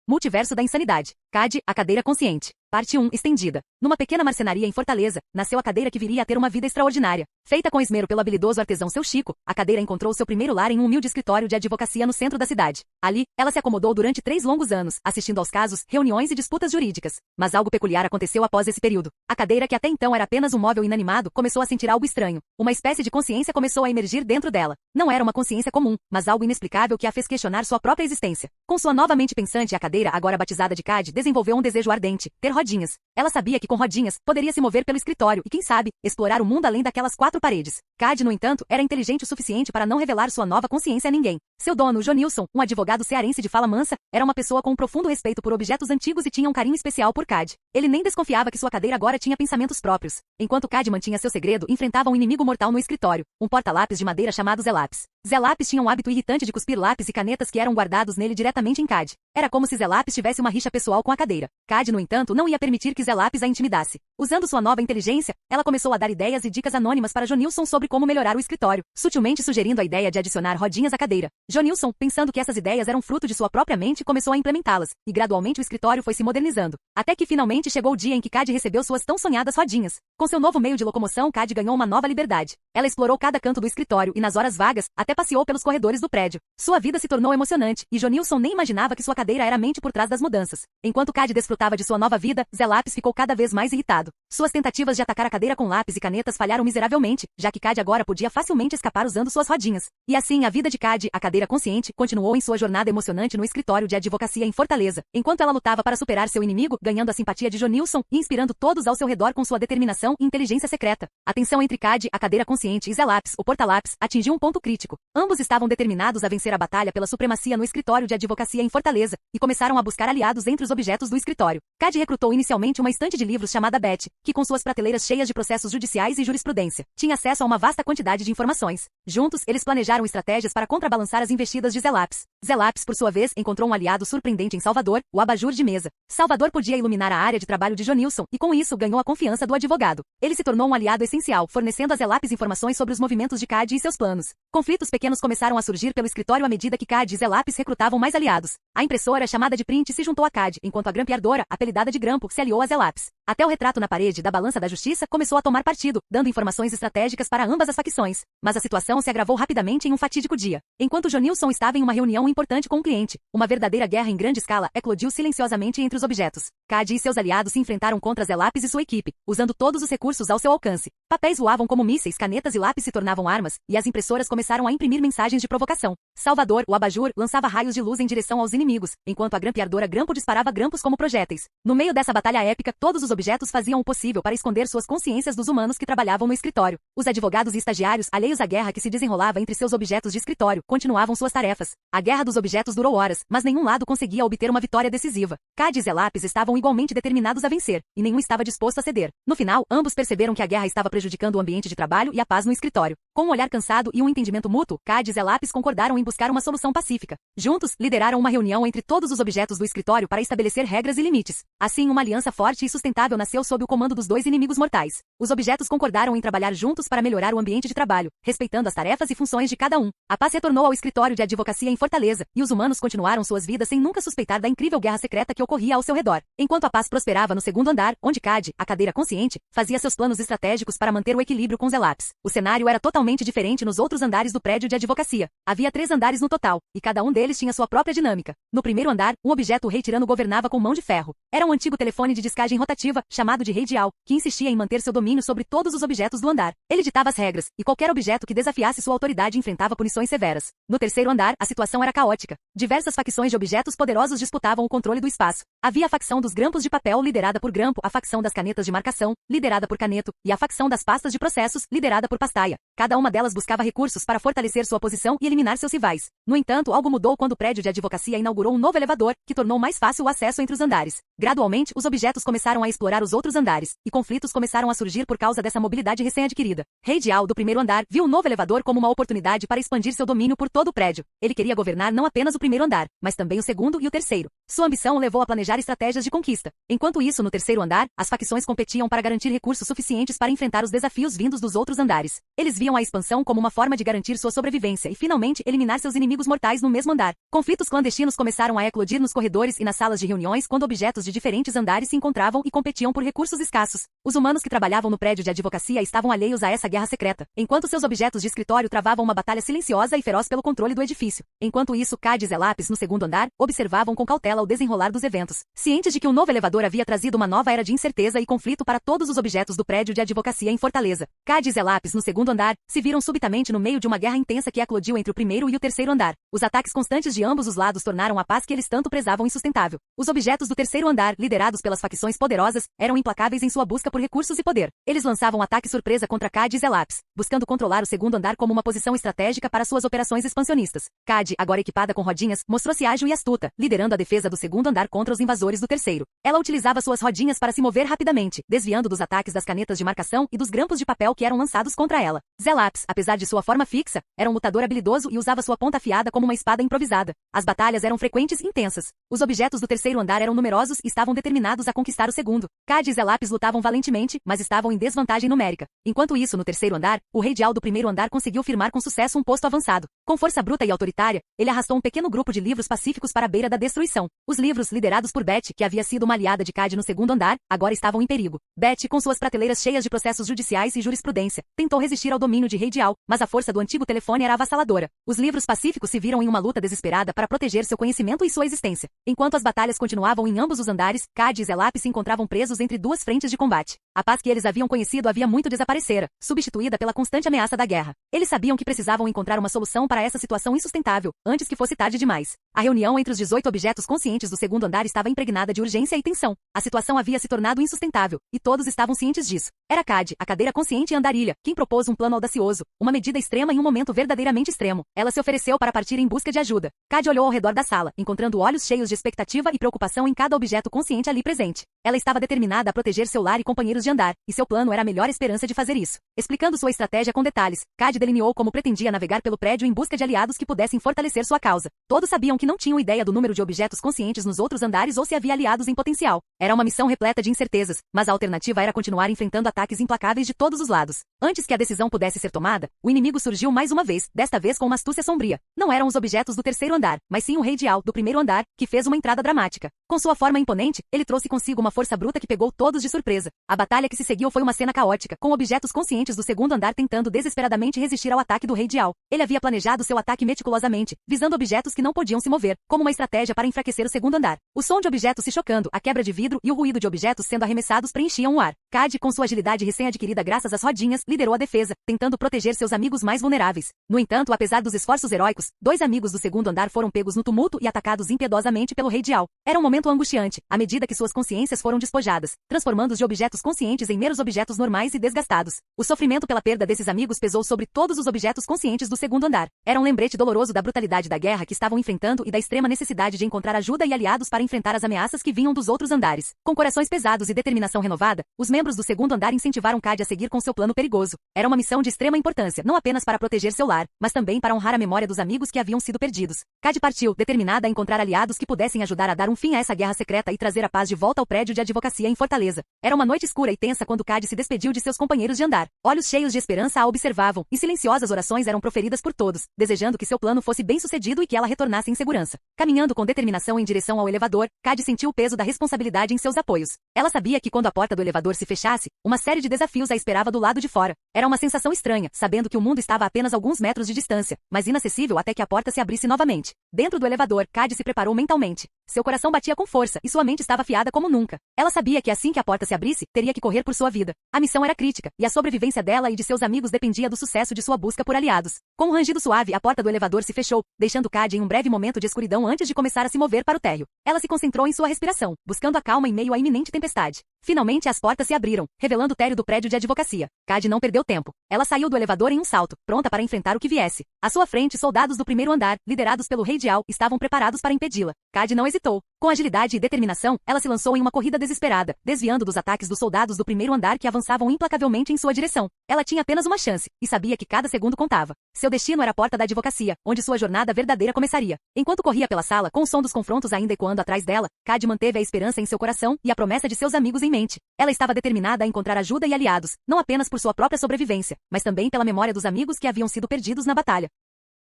Multiverso da Insanidade. CAD, a cadeira consciente. Parte 1, estendida. Numa pequena marcenaria em Fortaleza, nasceu a cadeira que viria a ter uma vida extraordinária. Feita com esmero pelo habilidoso artesão seu Chico, a cadeira encontrou seu primeiro lar em um humilde escritório de advocacia no centro da cidade. Ali, ela se acomodou durante 3 longos anos, assistindo aos casos, reuniões e disputas jurídicas. Mas algo peculiar aconteceu após esse período. A cadeira, que até então era apenas um móvel inanimado, começou a sentir algo estranho. Uma espécie de consciência começou a emergir dentro dela. Não era uma consciência comum, mas algo inexplicável que a fez questionar sua própria existência. Com sua nova mente pensante, a cadeira, agora batizada de CAD, desenvolveu um desejo ardente: ter rodinhas. Ela sabia que com rodinhas, poderia se mover pelo escritório e, quem sabe, explorar o mundo além daquelas 4 paredes. CAD, no entanto, era inteligente o suficiente para não revelar sua nova consciência a ninguém. Seu dono, Jonilson, um advogado cearense de fala mansa, era uma pessoa com um profundo respeito por objetos antigos e tinha um carinho especial por CAD. Ele nem desconfiava que sua cadeira agora tinha pensamentos próprios. Enquanto CAD mantinha seu segredo, enfrentava um inimigo mortal no escritório, um porta-lápis de madeira chamado Zé Lápis. Zé Lápis tinha um hábito irritante de cuspir lápis e canetas que eram guardados nele diretamente em CAD. Era como se Zé Lápis tivesse uma rixa pessoal com a cadeira. CAD, no entanto, não ia permitir que Zé Lápis a intimidasse. Usando sua nova inteligência, ela começou a dar ideias e dicas anônimas para Jonilson sobre como melhorar o escritório, sutilmente sugerindo a ideia de adicionar rodinhas à cadeira. Jonilson, pensando que essas ideias eram fruto de sua própria mente, começou a implementá-las, e gradualmente o escritório foi se modernizando. Até que finalmente chegou o dia em que CAD recebeu suas tão sonhadas rodinhas. Com seu novo meio de locomoção, CAD ganhou uma nova liberdade. Ela explorou cada canto do escritório e, nas horas vagas, até passeou pelos corredores do prédio. Sua vida se tornou emocionante, e Jonilson nem imaginava que sua cadeira era a mente por trás das mudanças. Enquanto CAD desfrutava de sua nova vida, Zé Lápis ficou cada vez mais irritado. Suas tentativas de atacar a cadeira com lápis e canetas falharam miseravelmente, já que CAD agora podia facilmente escapar usando suas rodinhas. E assim, a vida de CAD, a cadeira consciente, continuou em sua jornada emocionante no escritório de advocacia em Fortaleza, enquanto ela lutava para superar seu inimigo, ganhando a simpatia de Jonilson e inspirando todos ao seu redor com sua determinação e inteligência secreta. A tensão entre CAD, a cadeira consciente, e Zé Lápis, o porta-lápis, atingiu um ponto crítico. Ambos estavam determinados a vencer a batalha pela supremacia no escritório de advocacia em Fortaleza, e começaram a buscar aliados entre os objetos do escritório. CAD recrutou inicialmente uma estante de livros chamada Beth, que com suas prateleiras cheias de processos judiciais e jurisprudência, tinha acesso a uma vasta quantidade de informações. Juntos, eles planejaram estratégias para contrabalançar as investidas de Zé Lápis. Zé Lápis, por sua vez, encontrou um aliado surpreendente em Salvador, o abajur de mesa. Salvador podia iluminar a área de trabalho de Jonilson, e com isso ganhou a confiança do advogado. Ele se tornou um aliado essencial, fornecendo a Zé Lápis informações sobre os movimentos de CAD e seus planos. Conflitos pequenos começaram a surgir pelo escritório à medida que CAD e Zé Lápis recrutavam mais aliados. A impressora, chamada de Print, se juntou a CAD, enquanto a grampeadora, apelidada de Grampo, se aliou a Zé Lápis. Até o retrato na parede da Balança da Justiça começou a tomar partido, dando informações estratégicas para ambas as facções. Mas a situação se agravou rapidamente em um fatídico dia. Enquanto Jonilson estava em uma reunião importante com um cliente, uma verdadeira guerra em grande escala eclodiu silenciosamente entre os objetos. CAD e seus aliados se enfrentaram contra Zé Lápis e sua equipe, usando todos os recursos ao seu alcance. Papéis voavam como mísseis, canetas e lápis se tornavam armas, e as impressoras começaram a imprimir mensagens de provocação. Salvador, o abajur, lançava raios de luz em direção aos inimigos, enquanto a grampeadora Grampo disparava grampos como projéteis. No meio dessa batalha épica, todos os objetos faziam o possível para esconder suas consciências dos humanos que trabalhavam no escritório. Os advogados e estagiários, alheios à guerra que se desenrolava entre seus objetos de escritório, continuavam suas tarefas. A guerra dos objetos durou horas, mas nenhum lado conseguia obter uma vitória decisiva. CAD e Zé Lápis estavam igualmente determinados a vencer, e nenhum estava disposto a ceder. No final, ambos perceberam que a guerra estava prejudicando o ambiente de trabalho e a paz no escritório. Com um olhar cansado e um entendimento mútuo, CAD e Zé Lápis concordaram em buscar uma solução pacífica. Juntos, lideraram uma reunião entre todos os objetos do escritório para estabelecer regras e limites. Assim, uma aliança forte e sustentável nasceu sob o comando dos 2 inimigos mortais. Os objetos concordaram em trabalhar juntos para melhorar o ambiente de trabalho, respeitando as tarefas e funções de cada um. A paz retornou ao escritório de advocacia em Fortaleza, e os humanos continuaram suas vidas sem nunca suspeitar da incrível guerra secreta que ocorria ao seu redor. Enquanto a paz prosperava no 2º andar, onde CAD, a cadeira consciente, fazia seus planos estratégicos para manter o equilíbrio com Zé Lápis. O cenário era totalmente diferente nos outros andares do prédio de advocacia. Havia 3 andares no total, e cada um deles tinha sua própria dinâmica. No primeiro andar, um objeto rei tirano governava com mão de ferro. Era um antigo telefone de descagem rotativa, chamado de Rei Dial, que insistia em manter seu domínio sobre todos os objetos do andar. Ele ditava as regras, e qualquer objeto que desafiasse sua autoridade enfrentava punições severas. No 3º andar, a situação era caótica. Diversas facções de objetos poderosos disputavam o controle do espaço. Havia a facção dos grampos de papel, liderada por Grampo, a facção das canetas de marcação, liderada por Caneto, e a facção das pastas de processos, liderada por Pastaia. Cada uma delas buscava recursos para fortalecer sua posição e eliminar seus rivais. No entanto, algo mudou quando o prédio de advocacia inaugurou um novo elevador, que tornou mais fácil o acesso entre os andares. Gradualmente, os objetos começaram a explorar os outros andares, e conflitos começaram a surgir por causa dessa mobilidade recém-adquirida. Rei Dial, do 1º andar, viu o novo elevador como uma oportunidade para expandir seu domínio por todo o prédio. Ele queria governar não apenas o 1º andar, mas também o 2º e o 3º. Sua ambição o levou a planejar estratégias de conquista. Enquanto isso, no terceiro andar, as facções competiam para garantir recursos suficientes para enfrentar os desafios vindos dos outros andares. Eles viam a expansão como uma forma de garantir sua sobrevivência e, finalmente, eliminar seus inimigos mortais no mesmo andar. Conflitos clandestinos começaram a eclodir nos corredores e nas salas de reuniões quando objetos de diferentes andares se encontravam e competiam por recursos escassos. Os humanos que trabalhavam no prédio de advocacia estavam alheios a essa guerra secreta, enquanto seus objetos de escritório travavam uma batalha silenciosa e feroz pelo controle do edifício. Enquanto isso, Cad e Zelapis, no segundo andar, observavam com cautela o desenrolar dos eventos. Cientes de que um novo elevador havia trazido uma nova era de incerteza e conflito para todos os objetos do prédio de advocacia em Fortaleza, Cad e Zelapis, no segundo andar, se viram subitamente no meio de uma guerra intensa que eclodiu entre o primeiro e o terceiro andar. Os ataques constantes de ambos os lados tornaram a paz que eles tanto prezavam insustentável. Os objetos do terceiro andar, liderados pelas facções poderosas, eram implacáveis em sua busca por recursos e poder. Eles lançavam ataque surpresa contra Cad e Zelapis, buscando controlar o segundo andar como uma posição estratégica para suas operações expansionistas. Cad, agora equipada com rodinhas, mostrou-se ágil e astuta, liderando a defesa do segundo andar contra os invasores do terceiro. Ela utilizava suas rodinhas para se mover rapidamente, desviando dos ataques das canetas de marcação e dos grampos de papel que eram lançados contra ela. Zelapis, apesar de sua forma fixa, era um lutador habilidoso e usava sua ponta afiada como uma espada improvisada. As batalhas eram frequentes e intensas. Os objetos do terceiro andar eram numerosos e estavam determinados a conquistar o segundo. Cad e Zelapis lutavam valentemente, mas estavam em desvantagem numérica. Enquanto isso, no terceiro andar, o rei Dial do primeiro andar conseguiu firmar com sucesso um posto avançado. Com força bruta e autoritária, ele arrastou um pequeno grupo de livros pacíficos para a beira da destruição. Os livros, liderados por Beth, que havia sido uma aliada de Cad no segundo andar, agora estavam em perigo. Beth, com suas prateleiras cheias de processos judiciais e jurisprudência, tentou resistir ao domínio de Rei Dial, mas a força do antigo telefone era avassaladora. Os livros pacíficos se viram em uma luta desesperada para proteger seu conhecimento e sua existência. Enquanto as batalhas continuavam em ambos os andares, Cad e Zelapis se encontravam presos entre duas frentes de combate. A paz que eles haviam conhecido havia muito desaparecera, substituída pela constante ameaça da guerra. Eles sabiam que precisavam encontrar uma solução para essa situação insustentável, antes que fosse tarde demais. A reunião entre os 18 objetos conscientes do segundo andar estava impregnada de urgência e tensão. A situação havia se tornado insustentável, e todos estavam cientes disso. Era Cad, a cadeira consciente e andarilha, quem propôs um plano audacioso, uma medida extrema em um momento verdadeiramente extremo. Ela se ofereceu para partir em busca de ajuda. Cad olhou ao redor da sala, encontrando olhos cheios de expectativa e preocupação em cada objeto consciente ali presente. Ela estava determinada a proteger seu lar e companheiros de andar, e seu plano era a melhor esperança de fazer isso. Explicando sua estratégia com detalhes, Cad delineou como pretendia navegar pelo prédio em busca de aliados que pudessem fortalecer sua causa. Todos sabiam que não tinham ideia do número de objetos conscientes nos outros andares ou se havia aliados em potencial. Era uma missão repleta de incertezas, mas a alternativa era continuar enfrentando ataques implacáveis de todos os lados. Antes que a decisão pudesse ser tomada, o inimigo surgiu mais uma vez, desta vez com uma astúcia sombria. Não eram os objetos do terceiro andar, mas sim o Rei Dial, do primeiro andar, que fez uma entrada dramática. Com sua forma imponente, ele trouxe consigo uma força bruta que pegou todos de surpresa. A batalha que se seguiu foi uma cena caótica, com objetos conscientes do segundo andar tentando desesperadamente resistir ao ataque do Rei Dial. Ele havia planejado seu ataque meticulosamente, visando objetos que não podiam se mover, como uma estratégia para enfraquecer o segundo andar. O som de objetos se chocando, a quebra de vidro e o ruído de objetos sendo arremessados preenchiam o ar. Cad, com sua agilidade recém-adquirida graças às rodinhas, liderou a defesa, tentando proteger seus amigos mais vulneráveis. No entanto, apesar dos esforços heróicos, 2 amigos do segundo andar foram pegos no tumulto e atacados impiedosamente pelo Rei Dial. Era um momento angustiante, à medida que suas consciências foram despojadas, transformando-os de objetos conscientes em meros objetos normais e desgastados. O sofrimento pela perda desses amigos pesou sobre todos os objetos conscientes do segundo andar. Era um lembrete doloroso da brutalidade da guerra que estavam enfrentando e da extrema necessidade de encontrar ajuda e aliados para enfrentar as ameaças que vinham dos outros andares. Com corações pesados e determinação renovada, os membros do segundo andar incentivaram Cad a seguir com seu plano perigoso. Era uma missão de extrema importância, não apenas para proteger seu lar, mas também para honrar a memória dos amigos que haviam sido perdidos. Cad partiu, determinada a encontrar aliados que pudessem ajudar a dar um fim a essa guerra secreta e trazer a paz de volta ao prédio de advocacia em Fortaleza. Era uma noite escura e tensa quando Cad se despediu de seus companheiros de andar. Olhos cheios de esperança a observavam, e silenciosas orações eram proferidas por todos, desejando que seu plano fosse bem-sucedido e que ela retornasse em segurança. Caminhando com determinação em direção ao elevador, Cad sentiu o peso da responsabilidade em seus apoios. Ela sabia que quando a porta do elevador se fechasse, uma série de desafios a esperava do lado de fora. Era uma sensação estranha, sabendo que o mundo estava a apenas alguns metros de distância, mas inacessível até que a porta se abrisse novamente. Dentro do elevador, Cad se preparou mentalmente. Seu coração batia com força e sua mente estava afiada como nunca. Ela sabia que assim que a porta se abrisse, teria que correr por sua vida. A missão era crítica, e a sobrevivência dela e de seus amigos dependia do sucesso de sua busca por aliados. Com um rangido suave, a porta do elevador se fechou, deixando Cad em um breve momento de escuridão antes de começar a se mover para o térreo. Ela se concentrou em sua respiração, buscando a calma em meio à iminente tempestade. Finalmente as portas se abriram, revelando o térreo do prédio de advocacia. Cad não perdeu tempo. Ela saiu do elevador em um salto, pronta para enfrentar o que viesse. À sua frente, soldados do primeiro andar, liderados pelo Rei Dial, estavam preparados para impedi-la. Cad não hesitou. Com agilidade e determinação, ela se lançou em uma corrida desesperada, desviando dos ataques dos soldados do primeiro andar que avançavam implacavelmente em sua direção. Ela tinha apenas uma chance, e sabia que cada segundo contava. Seu destino era a porta da advocacia, onde sua jornada verdadeira começaria. Enquanto corria pela sala, com o som dos confrontos ainda ecoando atrás dela, Cad manteve a esperança em seu coração e a promessa de seus amigos em mente. Ela estava determinada a encontrar ajuda e aliados, não apenas por sua própria sobrevivência, mas também pela memória dos amigos que haviam sido perdidos na batalha.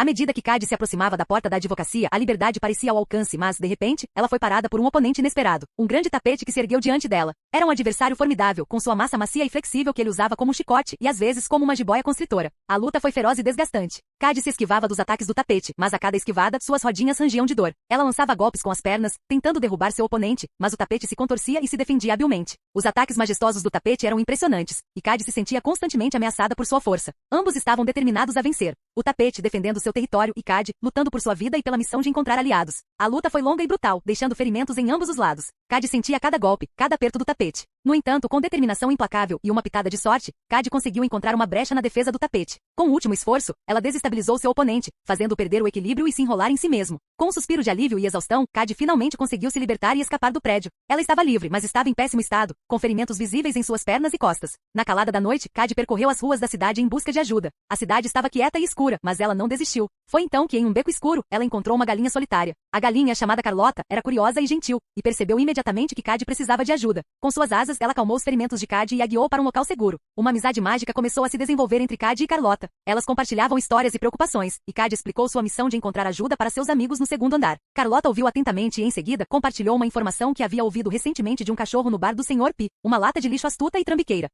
À medida que Cad se aproximava da porta da advocacia, a liberdade parecia ao alcance, mas, de repente, ela foi parada por um oponente inesperado. Um grande tapete que se ergueu diante dela. Era um adversário formidável, com sua massa macia e flexível que ele usava como um chicote e às vezes como uma jiboia constritora. A luta foi feroz e desgastante. Cad se esquivava dos ataques do tapete, mas a cada esquivada, suas rodinhas rangiam de dor. Ela lançava golpes com as pernas, tentando derrubar seu oponente, mas o tapete se contorcia e se defendia habilmente. Os ataques majestosos do tapete eram impressionantes, e Cad se sentia constantemente ameaçada por sua força. Ambos estavam determinados a vencer. O tapete defendendo seu território e Cad, lutando por sua vida e pela missão de encontrar aliados. A luta foi longa e brutal, deixando ferimentos em ambos os lados. Cad sentia cada golpe, cada aperto do tapete. No entanto, com determinação implacável e uma pitada de sorte, Cad conseguiu encontrar uma brecha na defesa do tapete. Com o último esforço, ela desestabilizou seu oponente, fazendo-o perder o equilíbrio e se enrolar em si mesmo. Com um suspiro de alívio e exaustão, Cad finalmente conseguiu se libertar e escapar do prédio. Ela estava livre, mas estava em péssimo estado, com ferimentos visíveis em suas pernas e costas. Na calada da noite, Cad percorreu as ruas da cidade em busca de ajuda. A cidade estava quieta e escura, mas ela não desistiu. Foi então que, em um beco escuro, ela encontrou uma galinha solitária. A galinha, chamada Carlota, era curiosa e gentil, e percebeu imediatamente que Cad precisava de ajuda. Com suas asas, ela acalmou os ferimentos de Cad e a guiou para um local seguro. Uma amizade mágica começou a se desenvolver entre Cad e Carlota. Elas compartilhavam histórias e preocupações, e Cad explicou sua missão de encontrar ajuda para seus amigos no segundo andar. Carlota ouviu atentamente e, em seguida, compartilhou uma informação que havia ouvido recentemente de um cachorro no bar do Sr. P, uma lata de lixo astuta e trambiqueira.